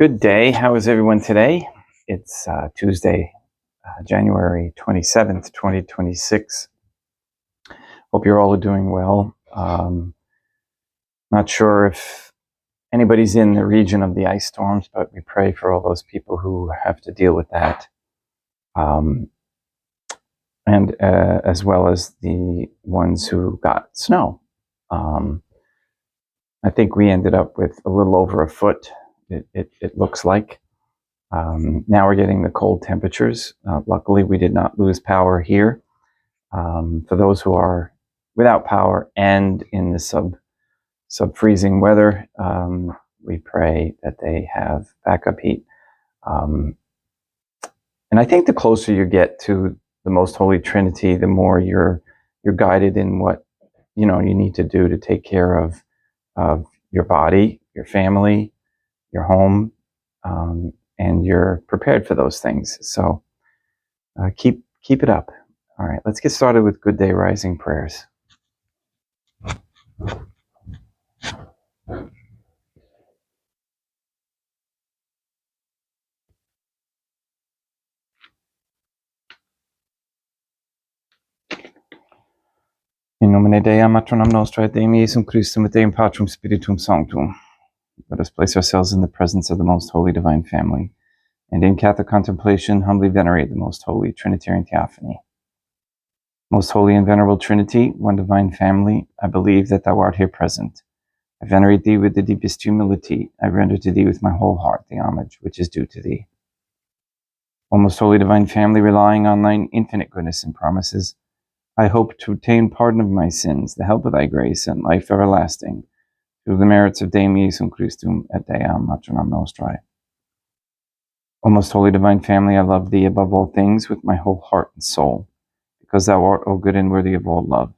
Good day. How is everyone today? It's Tuesday, January 27th, 2026. Hope you're all doing well. Not sure if anybody's in the region of the ice storms, but we pray for all those people who have to deal with that. And as well as the ones who got snow. I think we ended up with a little over a foot. It looks like. Now we're getting the cold temperatures. Luckily, we did not lose power here. For those who are without power and in the sub-freezing weather, we pray that they have backup heat. And I think the closer you get to the Most Holy Trinity, the more you're guided in what you need to do to take care of your body, your family, your home, and you're prepared for those things. So keep it up. All right, let's get started with Good Day Rising prayers. In nomine Dei, matronam nostra, et Deum Iesum Christum, et Deum Patrum Spiritum Sanctum. Let us place ourselves in the presence of the Most Holy Divine Family, and in Catholic contemplation humbly venerate the Most Holy Trinitarian Theophany. Most Holy and Venerable Trinity, one Divine Family, I believe that Thou art here present. I venerate Thee with the deepest humility. I render to Thee with my whole heart the homage which is due to Thee. O Most Holy Divine Family, relying on Thine infinite goodness and promises, I hope to obtain pardon of my sins, the help of Thy grace, and life everlasting, through the merits of Deum Iesum Christum et Deam matronam nostrae. O Most Holy Divine Family, I love Thee above all things with my whole heart and soul, because Thou art, O good and worthy of all love.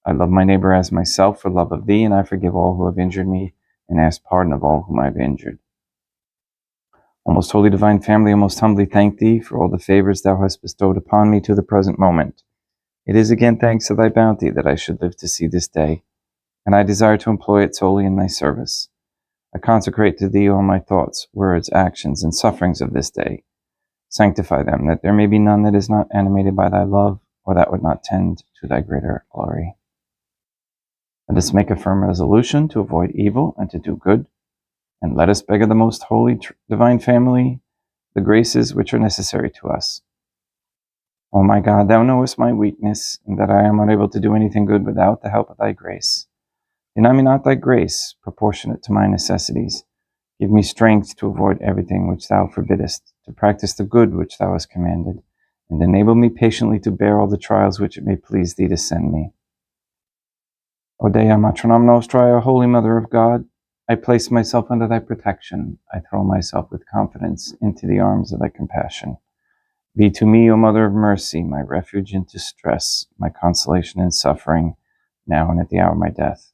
I love my neighbor as myself for love of Thee, and I forgive all who have injured me, and ask pardon of all whom I have injured. O Most Holy Divine Family, I most humbly thank Thee for all the favors Thou hast bestowed upon me to the present moment. It is again thanks to Thy bounty that I should live to see this day, and I desire to employ it solely in Thy service. I consecrate to Thee all my thoughts, words, actions, and sufferings of this day. Sanctify them, that there may be none that is not animated by Thy love, or that would not tend to Thy greater glory. Let us make a firm resolution to avoid evil and to do good, and let us beg of the Most Holy Divine Family the graces which are necessary to us. O my God, Thou knowest my weakness, and that I am unable to do anything good without the help of Thy grace. Deny me not Thy grace, proportionate to my necessities. Give me strength to avoid everything which Thou forbiddest, to practice the good which Thou hast commanded, and enable me patiently to bear all the trials which it may please Thee to send me. O Dea matronam nostrae, O Holy Mother of God, I place myself under Thy protection. I throw myself with confidence into the arms of Thy compassion. Be to me, O Mother of Mercy, my refuge in distress, my consolation in suffering, now and at the hour of my death.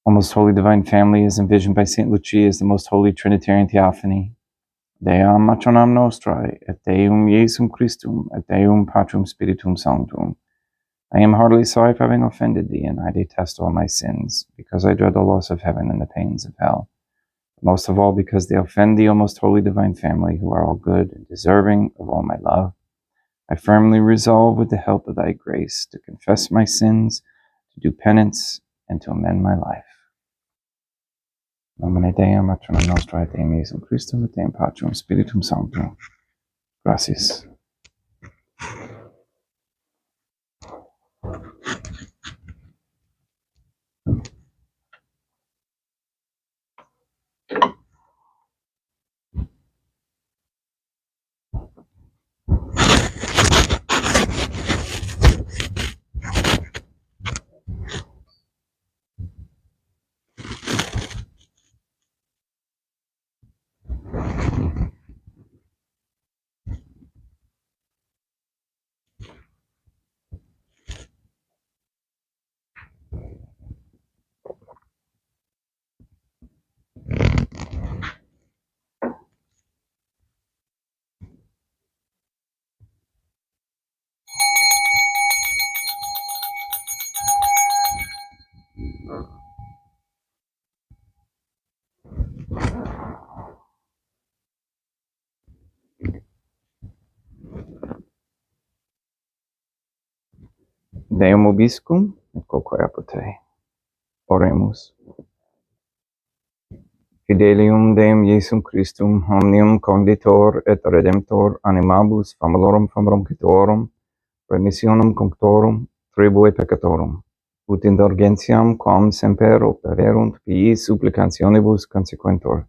O Most Holy Divine Family, as envisioned by St. Lucia as the Most Holy Trinitarian Theophany, Deam matronam nostrae, et Deum Iesum Christum, et Deum Patrum Spiritum Sanctum. I am heartily sorry for having offended thee, and I detest all my sins, because I dread the loss of heaven and the pains of hell. Most of all, because they offend thee, O most holy divine family, who are all good and deserving of all my love. I firmly resolve, with the help of thy grace, to confess my sins, to do penance, and to amend my life. Nomine Deum, Patronum Nostrae, et Deum Iesum Christum, et Deum Patrum Spiritum Sanctum. Gracias. Deum Obiscum, et quoque apud te. Oremus. Fidelium Deum Iesum Christum, omnium conditor et redemptor animabus famalorum famromcitorum, remissionum conctorum, tribui peccatorum, ut indulgentiam quam semper opererunt piis supplicationibus consequentur,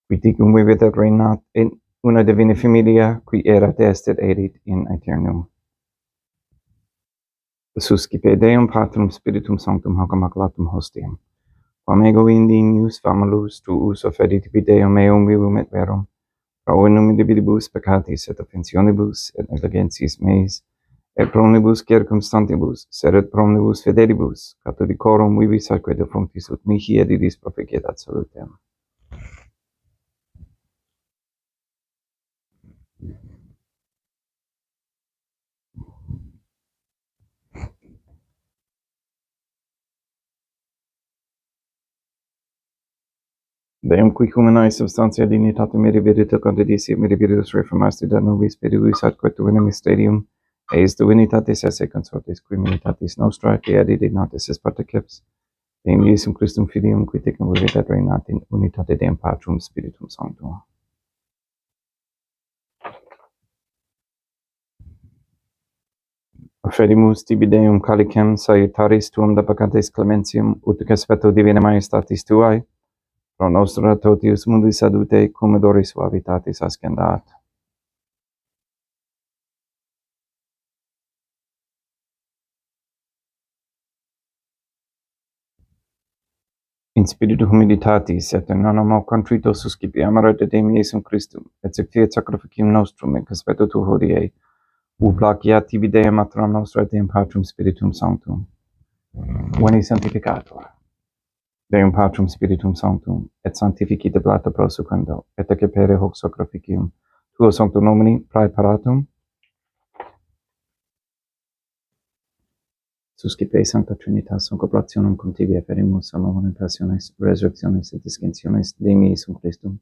qui ticum vivit et reinat in una divina familia, qui erat est et erit in aeternum. Suscipe Deum Patrum Spiritum Sanctum hoc immaculatum hostium, quam ego indinius famulus tuus offedit Deum meum vivum et verum, pro in numeribus peccatis et offensionibus et negligentiis meis, et promnibus circumstantibus, sed et promnibus fidelibus, catholicorum vivis atque defunctis ut mihi et idis proficiat salutem. Deum qui humanae substantia dignitate mirabilita condidisi mirabilis reformasti da nobis spiritus atque tuina mysterium, eis divinitatis esse consortis qui militatis nostra, qui edit natis es particips, Deum Iesum Christum Filium, qui tecum vivit et reinat in unitate Deum Patrum Spiritum Sanctum. Offerimus tibi Deum calicem salutaris tuum da peccatis clementium, ut conspecto divina majestatis tuae, pro nostra totius mundis adute cum odoris suavitatis ascendat. In spiritu humilitatis et in animo contrito suscipiamur et Deum Iesum Christum, et fiat sacrificium nostrum in conspecto tu hodie, ut placiat tibi Deum Matronam nostra et Deum Patrum Spiritum Sanctum. Veni sanctificator. Deum Patrum Spiritum Sanctum, et sanctifici de blata prosucendo, et accepere hoc sacrificium tuo sanctum nomini praeparatum, suscipe Sancta Trinitas concobrationem cum tibi efferimus amore passiones, resurrectiones et discensiones Deum Iesum Christum,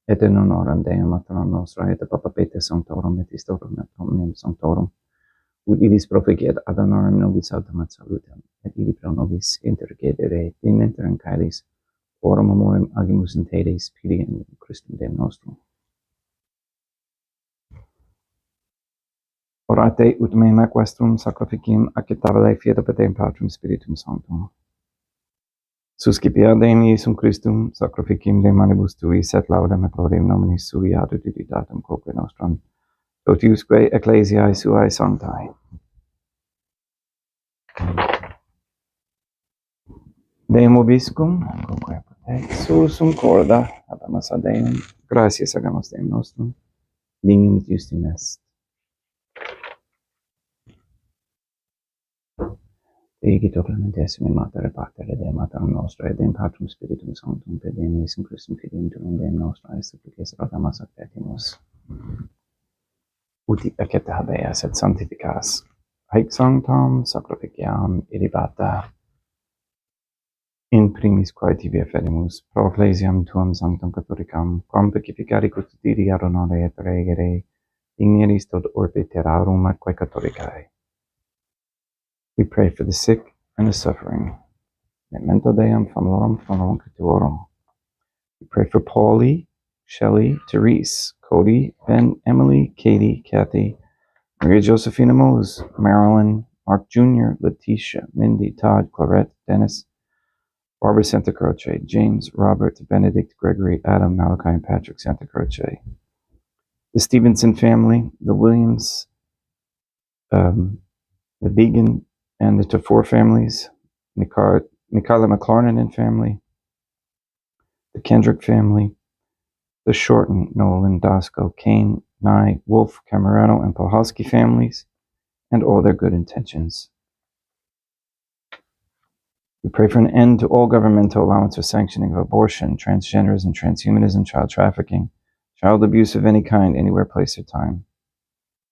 et in honorem Deum Matronam nostra et Papa Peter Sanctorum et Istorum et omnium Sanctorum, ut idis proficiat ad honorem nobis autem ad salutem, et idi pro nobis intercedere in interim caelis, orum amorem agimus in Tede Spiritum Christum Deum nostrum. Orate ut me maquestrum sacrificium acceptabile fiat ab Deum Patrum Spiritum Sanctum. Suscipia Deum Iesum Christum sacrificium de manibus tuis et laudem et gloriam nominis sui ad utilitate quoque nostram, totiusque ecclesiae suae sanctae. Deum Obiscum, quoque apud te, sursum corda, habemus ad Deum, gratias agamus Deum nostrum, dignum et justum est. Deigitur clementissime Mater et Pater et Deum Maternum nostra et Deum Patrum Spiritum Sanctum per Deum Iesum Christum Filium tuum Deum nostra et supplices rogamus ac petimus. Ut accepta habeas et sanctificas Haec sanctam sacrificiam ilibata in primis quae tibi ferimus pro ecclesiam tuam sanctam catholicam quam pacificari custodiri ad honore et regere digneris tot orbe terrarum atque catholicae. We pray for the sick and the suffering. Memento Deum famulorum contuorum. We pray for Paulie, Shelley, Therese, Cody, Ben, Emily, Katie, Kathy, Maria Josephina Mose, Marilyn, Mark Jr., Letitia, Mindy, Todd, Clarette, Dennis, Barbara Santa Croce, James, Robert, Benedict, Gregory, Adam, Malachi, and Patrick Santa Croce. The Stevenson family, the Williams, the Began, and the Tafour families, Mikala McLarnon family, the Kendrick family, the Shorten, Nolan, Dosco, Kane, Nye, Wolf, Camerano, and Pohalski families, and all their good intentions. We pray for an end to all governmental allowance or sanctioning of abortion, transgenderism, transhumanism, child trafficking, child abuse of any kind, anywhere, place, or time.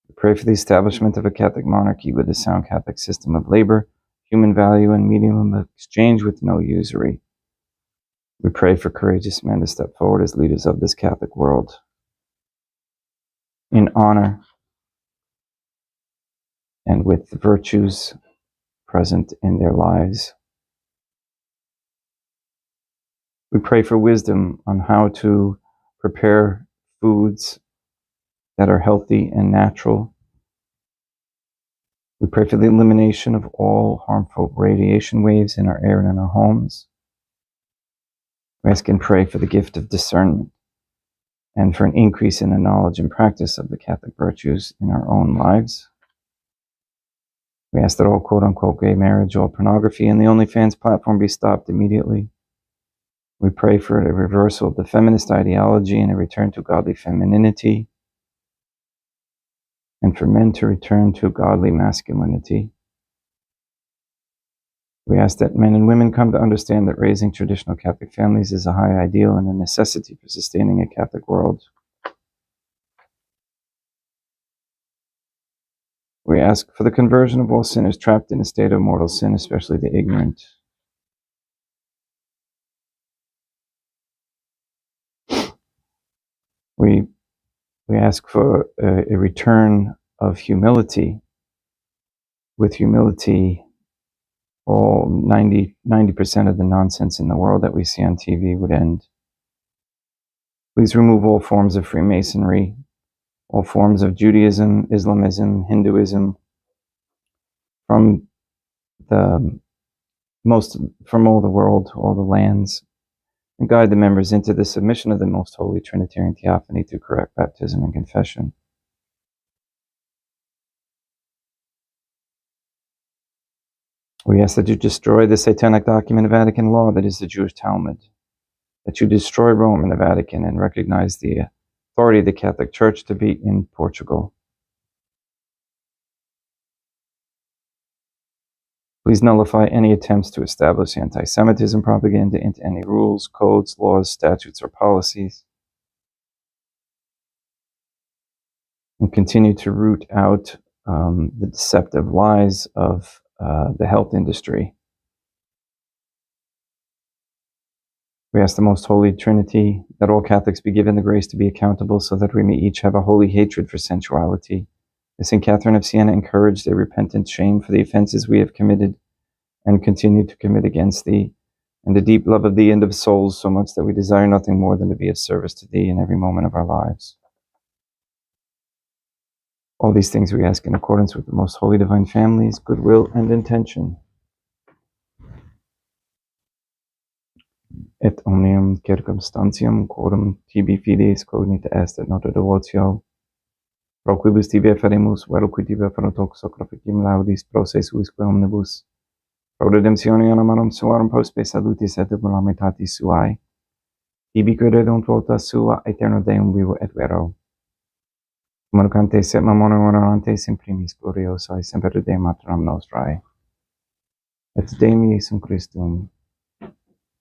We pray for the establishment of a Catholic monarchy with a sound Catholic system of labor, human value, and medium of exchange with no usury. We pray for courageous men to step forward as leaders of this Catholic world in honor and with the virtues present in their lives. We pray for wisdom on how to prepare foods that are healthy and natural. We pray for the elimination of all harmful radiation waves in our air and in our homes. We ask and pray for the gift of discernment and for an increase in the knowledge and practice of the Catholic virtues in our own lives. We ask that all quote-unquote gay marriage, all pornography, and the OnlyFans platform be stopped immediately. We pray for a reversal of the feminist ideology and a return to godly femininity, and for men to return to godly masculinity. We ask that men and women come to understand that raising traditional Catholic families is a high ideal and a necessity for sustaining a Catholic world. We ask for the conversion of all sinners trapped in a state of mortal sin, especially the ignorant. We ask for a return of humility. With humility, all 90% of the nonsense in the world that we see on TV would end. Please remove all forms of Freemasonry, all forms of Judaism, Islamism, Hinduism from all the world, all the lands, and guide the members into the submission of the Most Holy Trinitarian Theophany through correct baptism and confession. We ask that you destroy the satanic document of Vatican law that is the Jewish Talmud, that you destroy Rome and the Vatican and recognize the authority of the Catholic Church to be in Portugal. Please nullify any attempts to establish anti-Semitism propaganda into any rules, codes, laws, statutes, or policies, and continue to root out the deceptive lies of the health industry. We ask the Most Holy Trinity that all Catholics be given the grace to be accountable so that we may each have a holy hatred for sensuality. As St. Catherine of Siena encouraged a repentant shame for the offenses we have committed and continue to commit against thee, and a deep love of thee and of souls, so much that we desire nothing more than to be of service to thee in every moment of our lives. All these things we ask in accordance with the Most Holy Divine Family's goodwill and intention. Et omnium circumstantium quorum tibi fides cognita est et nota devotio, pro quibus tibi feremus, vero qui tibi ferat hoc sacrificium laudis pro se suisque omnibus, pro redemptione animarum suarum prospe salutis et calamitatis suae, tibi credunt volta sua aeterno Deum vivo et vero. Communicantes et mamone honorantes in primis gloriosae semper Deum maternam nostrae, et Deum Iesum Christum,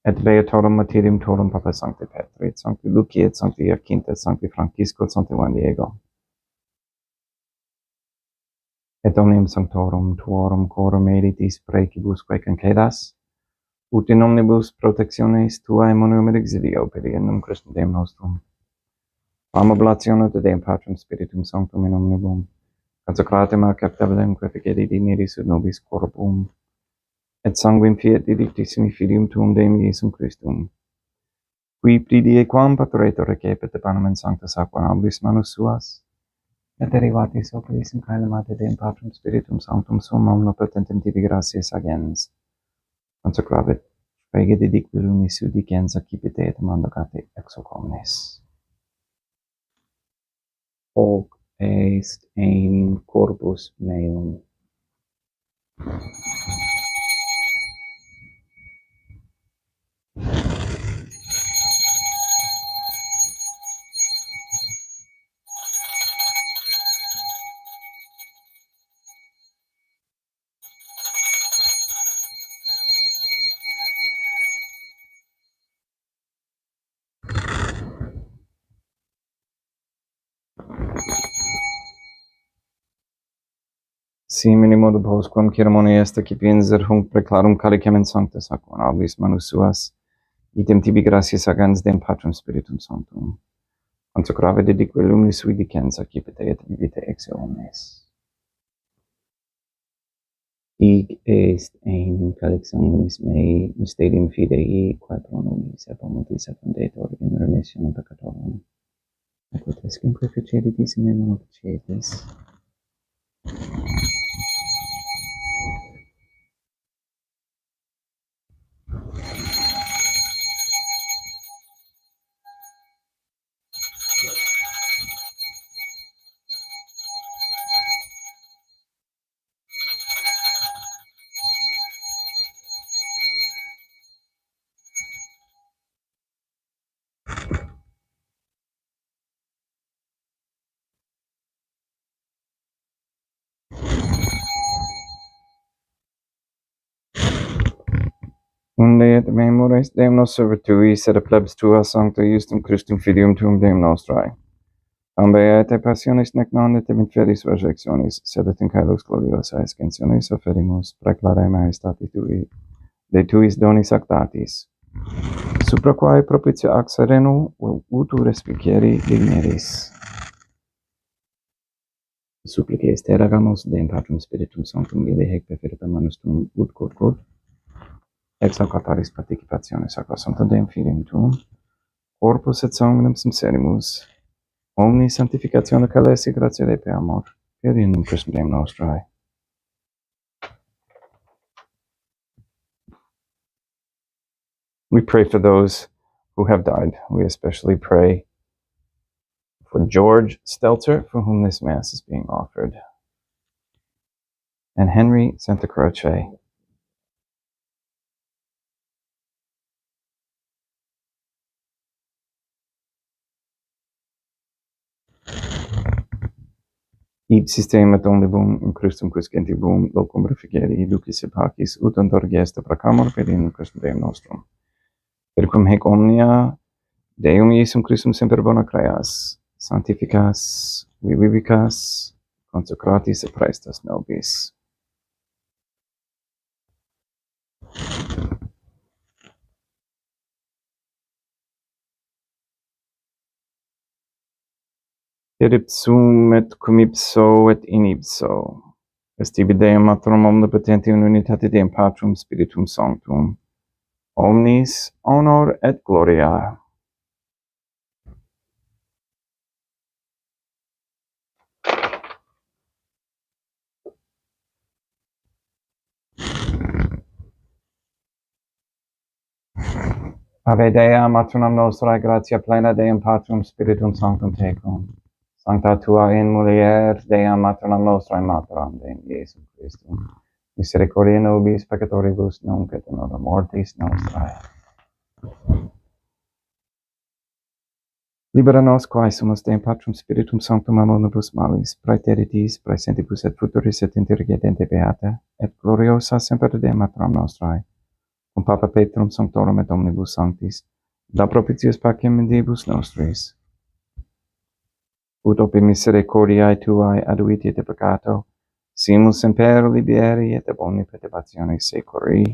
et beatorum martyrium torum Papa Sancti Petri, et Sancti Lucia, et Sancti Jacinta, et Sancti Francisco, et Sancti Juan Diego. et omnium sanctorum tuorum corum editis precibusque concedas, ut in omnibus protectiones tuae monuum et exilio pediendum Christum Deum nostrum. Am oblationem de Deum Patrum Spiritum Sanctum in omnibus, consecratem acceptabilem quae dineris ut nobis corpum, et sanguinem fiat didictissimi filium tuum Deum Iesum Christum, qui pridie quam paturetur recepit panem in sancta aqua nobis manus suas, et derivatis operis in caelimate Deum Patrum Spiritum Sanctum sum omnipotentem tibi gratias agens, consecravit frege dedique lumis udicens accipite et mandacate ex hoc omnes. Hoc est enim corpus meum. Simini modo postquam ceremonia est accipienser hunc preclarum calicem in sancta aqua nobis manus suas, item tibi gratias agens Deum Patrum Spiritum Sanctum, consecrave dedique lumis vidicens accipite et vitae ex omnes. Hic est enim calix sanguinis mei, mysterium fidei, quae pro nobis et pomotis effundetur in remissionem peccatorum. Equit escem preficeritis in mem officietis. Unde et memores Deum nos servituis, et a plebs tua sancta justum Christum filium tuum Deum nostrae. Ambe et passionis nec non et inferis resurrectionis, sed et in caelus gloriosa ascensionis offerimus preclare maestati tui, de tuis donis actatis, supra quae propitio ac sereno utu respicieri digneris. Supplices te ragamus Deum Patrum Spiritum Sanctum ille hec preferita manus tuum ut quod ex hoc altaris participationis aqua sancta Deum filium tuum, corpus et sanguinem sincerimus, omni sanctificatione calesi gratia Dei per amor, per in Christum Deum nostrae. We pray for those who have died. We especially pray for George Stelter, for whom this Mass is being offered, and Henry Santa Croce. Ipsis Deum et omnibum in Christum quis gentibum locum reficere ducis et pacis ut andor gesta proclamor per in Christum Deum nostrum. Per cum hec omnia Deum Iesum Christum semper bona creas, sanctificas, vivicas, consecratis et praestas nobis. Et ipsum et cum ipso et in ipso, est tibi Deum Matrum omnipotenti in unitate Deum Patrum Spiritum Sanctum, omnis honor et gloria. Ave Dea, Matronam Nostrae, gratia plena Deum Patrum Spiritum Sanctum tecum. Sancta tua in mulier, Dea Matronam Nostrae, Materam Deum Iesum Christum. Misericordia nobis peccatoribus, nunc et in hora mortis nostrae. Libera nos quae sumus Deum Patrum Spiritum Sanctum omnibus malis, praeteritis, praesentibus et futuris et intergedente beata, et gloriosa semper Deum Matronam Nostrae. Cum Papa Petrum Sanctorum et omnibus sanctis, da propitius pacem in diebus nostris. Ut opi misericordiae tuae aduiti de peccato, Simus semper liberi et ab omni perturbatione securi.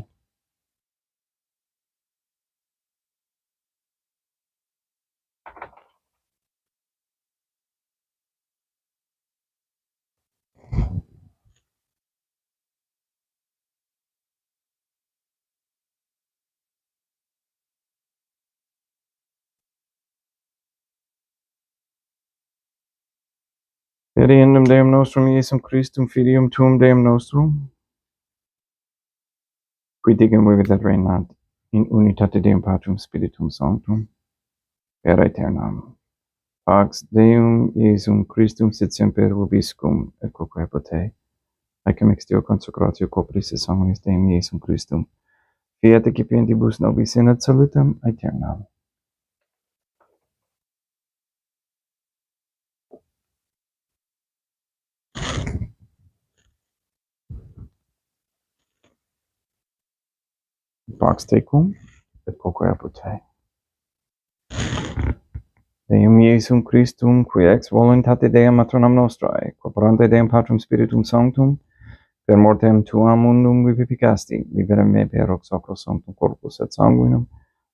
Feriendum Deum nostrum Iesum Christum filium tuum Deum nostrum, qui digam vivit et reinat in unitate Deum Patrum Spiritum Sanctum, per aeternam. Pax Deum Iesum Christum sit semper vobiscum et quoque pote. Haecum ex Deo consecratio copris et sanguinis Deum Iesum Christum, fiat ecipientibus nobis in et salutem aeternam. Pax tecum et quoque pote. Deum Iesum Christum, qui ex voluntate Deum matronam nostrae, corporante Deum Patrum Spiritum Sanctum, per mortem tuam mundum vivificasti, liberam me per hoc sacro sanctum corpus et sanguinum,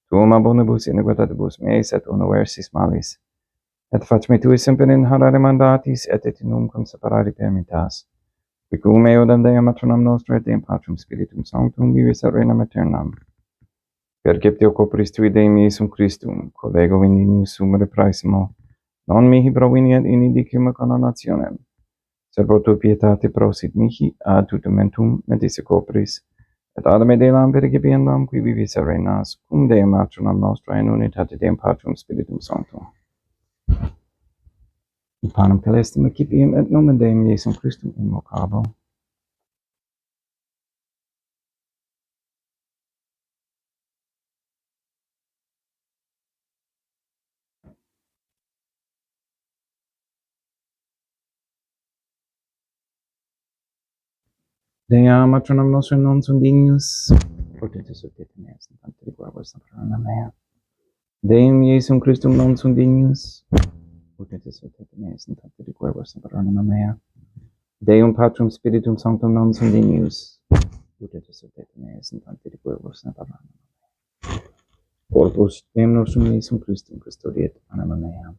tuum abonibus iniquitatibus meis et universis malis, et fac me tui semper in harare mandatis, et nunquam separari permittas, qui cum eodam Deum matronam nostrae, Deum Patrum Spiritum Sanctum, vivis et reinam aeternam. Perceptio corporis tui Deum Iesum Christum, collego in inius sumere praesimo, non mihi proveniat in indicium canonizationem, servo tu pietate prosit mihi ad tutumentum medice corporis, et ad me delam percipiendam qui vivis et reinas, cum Deum matronam nostra in unitate Deum Patrum Spiritum Sanctum. In panem celestum accipiem et nomen Deum Iesum Christum invocabo. Deum matronam nostra non sunt dignius, potentis ut et meas in tante guavas sanctorana mea. Deum Iesum Christum non sunt dignius, potentis ut et meas in tante guavas sanctorana mea. Deum Patrum Spiritum Sanctum non sunt dignius, potentis ut et meas in tante guavas sanctorana mea. Corpus Deum nostrum Iesum Christum custodiet anima mea.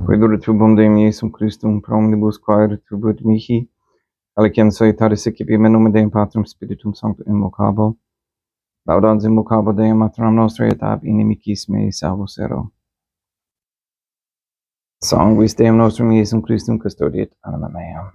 Quaedure tubum Deum Iesum Christum pro omnibus quaere tubut mihi, alicem salutaris accipiem in nomen Deum Patrum Spiritum Sanctum invocabo, laudans invocabo Deum matronam nostrae et ab inimicis mei salvos ero. Sanguis Deum nostrum Iesum Christum custodiet anima mea.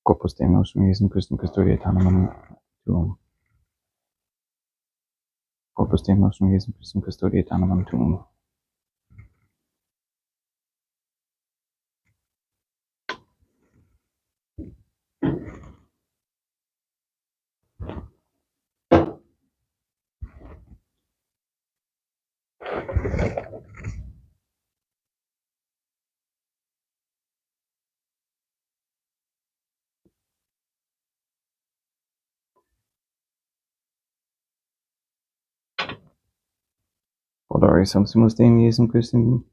Corpus Deum nostrum Iesum Christum custodiet animam tuum. Corpus Deum nostrum Iesum Christum custodiet animam tuum. Odore sumpsimus Deum Iesum Christum,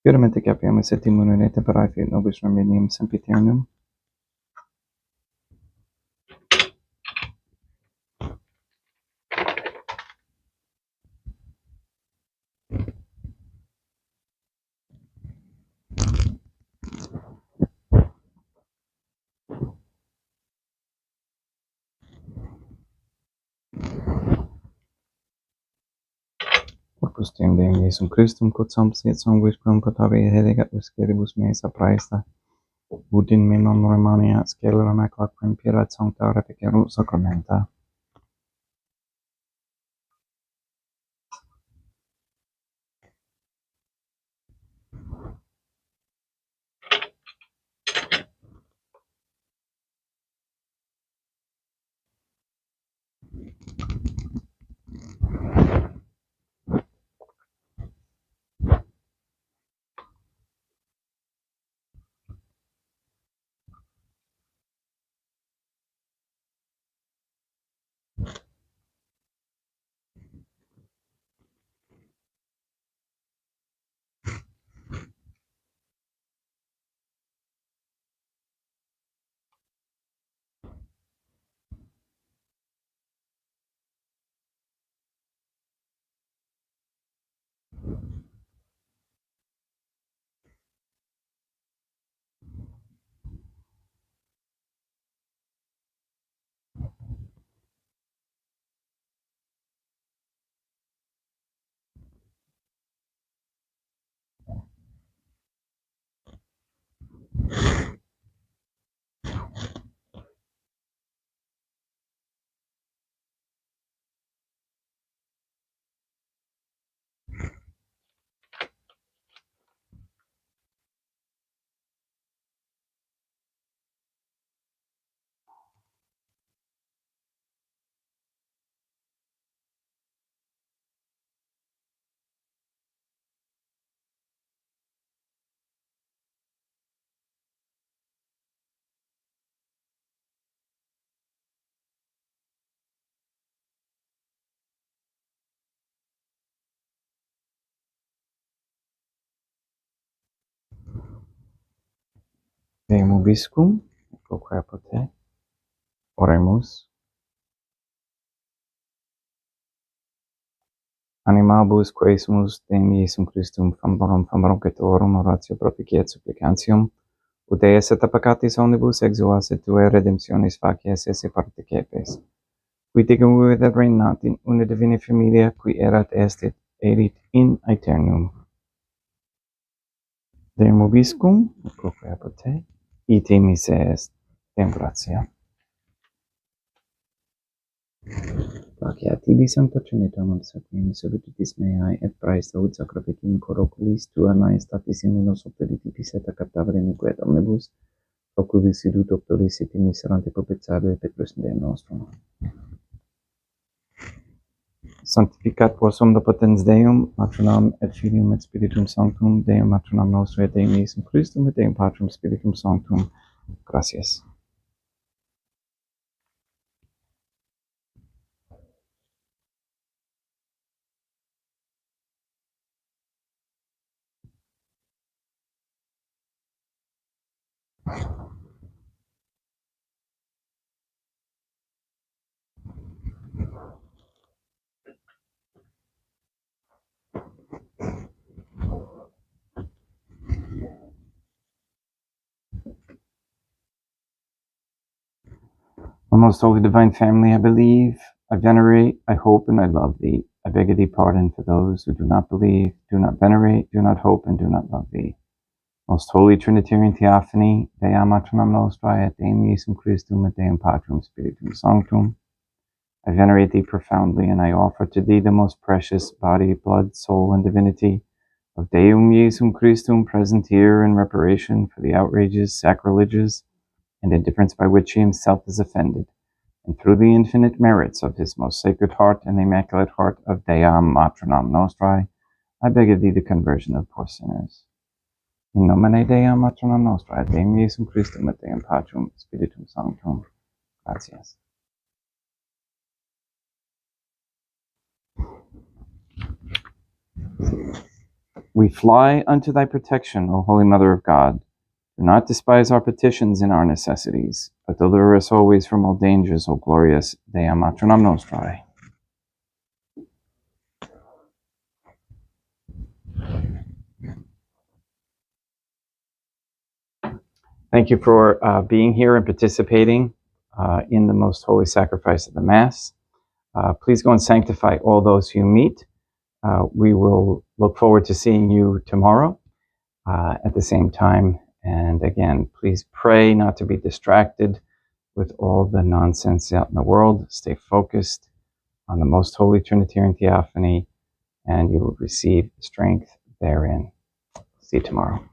puramente capiamus et immunere temperae fiat nobis remedium sempiternum. Corpus Tuum Deum Iesum Christum, quod sanctus et sanguis propitavi helegat vesceribus mesa praesta, ut in memam Romania sceleram ac laquem pirat sancta repecerunt sacramenta. Deum ubiscum, quoque apote, oremus. Animabus quaesimus Deum Iesum Christum fambarum cetorum oratio propiciat supplicantium, ut Deus et appacatis omnibus exuas et tuae redemptionis facies esse participes. Qui tegum videt regnat in una divina familia, qui erat est et erit in aeternum. Deum ubiscum, quoque apote, ite mise est. Deum gratia. Placeat tibi sancta Trinitum sapiens subititis meae et praesta ut sacramentum coroculis tua maestatis in nos opteritibus et captavere iniquet omnibus, proculis sidut doctoris et miserante propitiabile Petrus Deum nostrum. Sanctificat vos omnipotens Deum, Matronam et Filium et Spiritum Sanctum, Deum Matronam nostrum et Deum Iesum Christum et Deum Patrum Spiritum Sanctum. Gracias. O most holy divine family, I believe, I venerate, I hope, and I love thee. I beg of thee pardon for those who do not believe, do not venerate, do not hope, and do not love thee. Most holy Trinitarian Theophany, Dea Matronam Nostrae, et Deum Iesum Christum, et Deum Patrum Spiritum Sanctum. I venerate thee profoundly, and I offer to thee the most precious body, blood, soul, and divinity of Deum Iesum Christum, present here in reparation for the outrages, sacrileges, and indifference by which he himself is offended, and through the infinite merits of his most sacred heart and the immaculate heart of Dea Matronam Nostrae, I beg of thee the conversion of poor sinners. In nomine Dei Matronam Nostrae, et Deum Iesum Christum, et Deum Patrum Spiritum Sanctum. Gratias. We fly unto thy protection, O Holy Mother of God. Do not despise our petitions and our necessities, but deliver us always from all dangers, O glorious Dea Matronam Nostrae. Thank you for being here and participating in the most holy sacrifice of the Mass. Please go and sanctify all those you meet. We will look forward to seeing you tomorrow at the same time. And again, please pray not to be distracted with all the nonsense out in the world. Stay focused on the most holy Trinitarian Theophany, and you will receive strength therein. See you tomorrow.